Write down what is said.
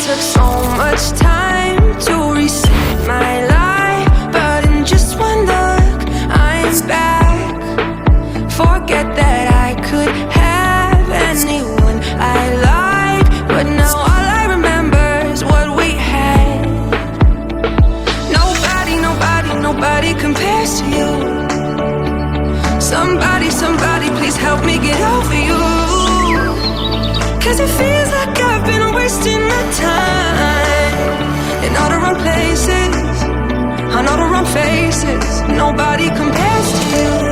took so much time to reset my life, but in just one look, I'm back. Forget that I could have anyone I like, but now all I remember is what we had. Nobody, nobody, nobody compares to you. Somebody, somebody, please help me get over you. 'Cause it feels like I've been wasting my time in all the wrong places, on all the wrong faces. Nobody compares to you.